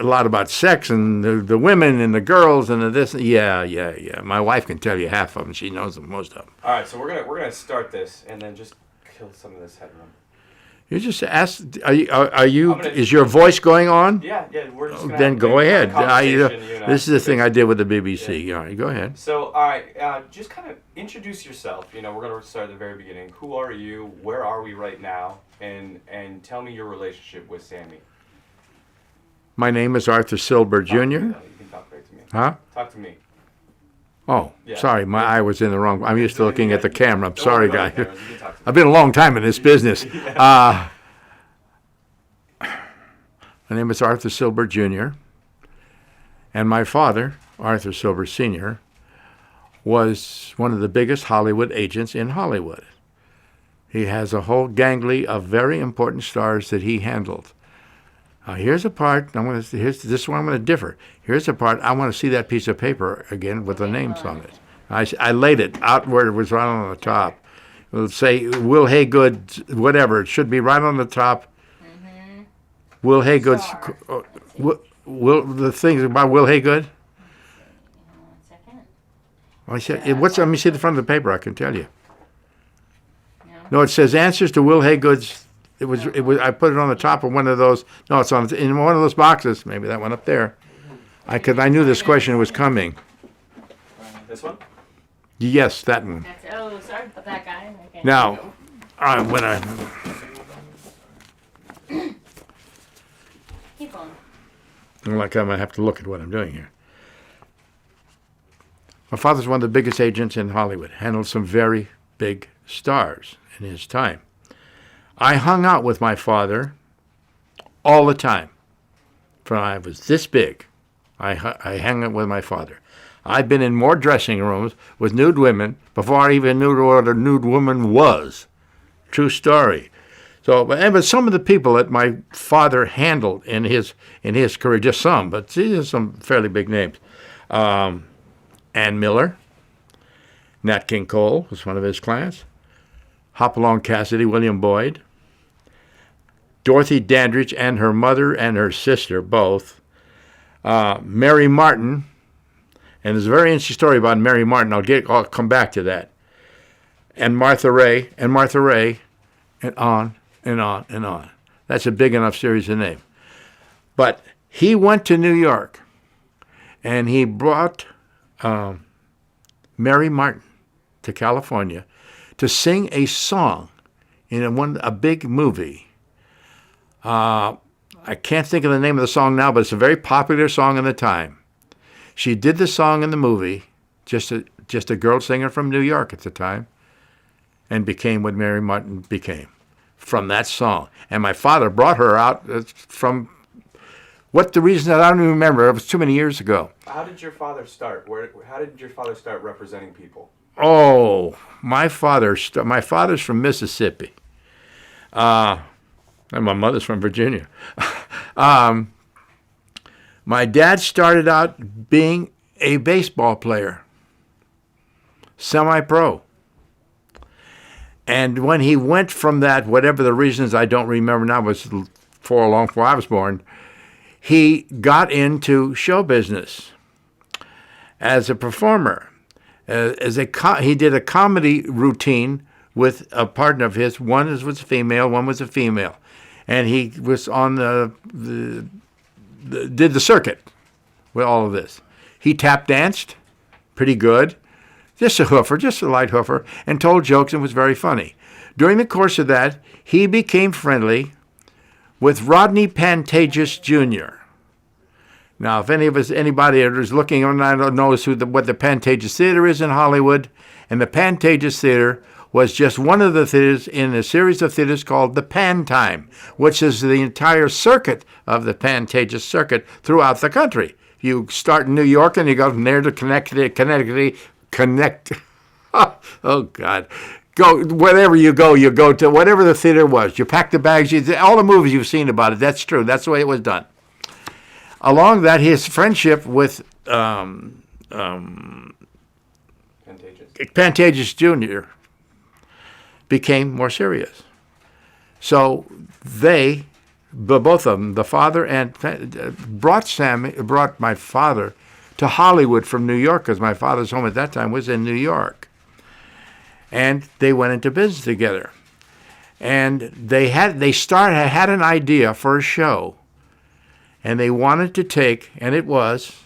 a lot about sex and the women and the girls and the this. Yeah. My wife can tell you half of them. She knows them, most of them. All right, so we're gonna start this and then just kill some of this headroom. You just ask. Are you? gonna- Is your voice going on? Yeah, we're just gonna Then have go a ahead. conversation, you and I. This is the thing I did with the BBC. All right, go ahead. So, all right, just kind of introduce yourself. We're going to start at the very beginning. Who are you? Where are we right now? And tell me your relationship with Sammy. My name is Arthur Silber Jr. You can talk right to me. Huh? Talk to me. Oh, Yeah. my eye was in the wrong. I'm used to looking at the camera. I'm Don't sorry, worry about guys. the cameras. You can talk to me. I've been a long time in this business. My name is Arthur Silber Jr. And my father, Arthur Silber Sr., was one of the biggest Hollywood agents in Hollywood. He has a whole gangly of very important stars that he handled. Here's a part. This is where I'm going to differ. Here's a part. I want to see that piece of paper again with the names on it. I laid it out where it was right on the top. It'll say Will Haygood, whatever. It should be right on the top. Mm-hmm. Will Haygood's. Will the things about Will Haygood? 1 second. I said, let me see the front of the paper. I can tell you. No, it says answers to Will Haygood's. It was. I put it on the top of one of those. No, it's in one of those boxes. Maybe that one up there. I knew this question was coming. This one? Yes, that one. Sorry about that, guy. Okay. Now, when I Keep going. I'm gonna have to look at what I'm doing here. My father's one of the biggest agents in Hollywood. Handled some very big stars in his time. I hung out with my father all the time. From I was this big, I hung out with my father. I've been in more dressing rooms with nude women before I even knew what a nude woman was. True story. So, but some of the people that my father handled in his career, just some, but these are some fairly big names. Ann Miller, Nat King Cole was one of his clients. Hopalong Cassidy, William Boyd, Dorothy Dandridge and her mother and her sister, both. Mary Martin, and there's a very interesting story about Mary Martin. I'll come back to that. And Martha Ray, and on and on and on. That's a big enough series to name. But he went to New York, and he brought Mary Martin to California to sing a song in a big movie. I can't think of the name of the song now, but it's a very popular song in the time. She did the song in the movie, just a girl singer from New York at the time, and became what Mary Martin became from that song. And my father brought her out from the reason that I don't even remember. It was too many years ago. How did your father start? How did your father start representing people? Oh, my father's from Mississippi. And my mother's from Virginia. My dad started out being a baseball player, semi-pro. And when he went from that, whatever the reasons I don't remember now, was long before I was born, he got into show business as a performer. He did a comedy routine with a partner of his. One was a female, one was a female. And he was on did the circuit with all of this. He tap danced pretty good, just a light hoofer, and told jokes and was very funny. During the course of that, he became friendly with Rodney Pantages Jr. Now, if anybody is looking on, I don't know what the Pantages Theater is in Hollywood, and the Pantages Theater was just one of the theaters in a series of theaters called the Pan Time, which is the entire circuit of the Pantages circuit throughout the country. You start in New York and you go from there to Connecticut. Oh, God. Go wherever you go to whatever the theater was. You pack the bags. All the movies you've seen about it, that's true. That's the way it was done. Along that, his friendship with Pantages Jr. became more serious. So they both of them, the father and brought my father to Hollywood from New York, because my father's home at that time was in New York. And they went into business together. And they had an idea for a show, and they wanted to take, and it was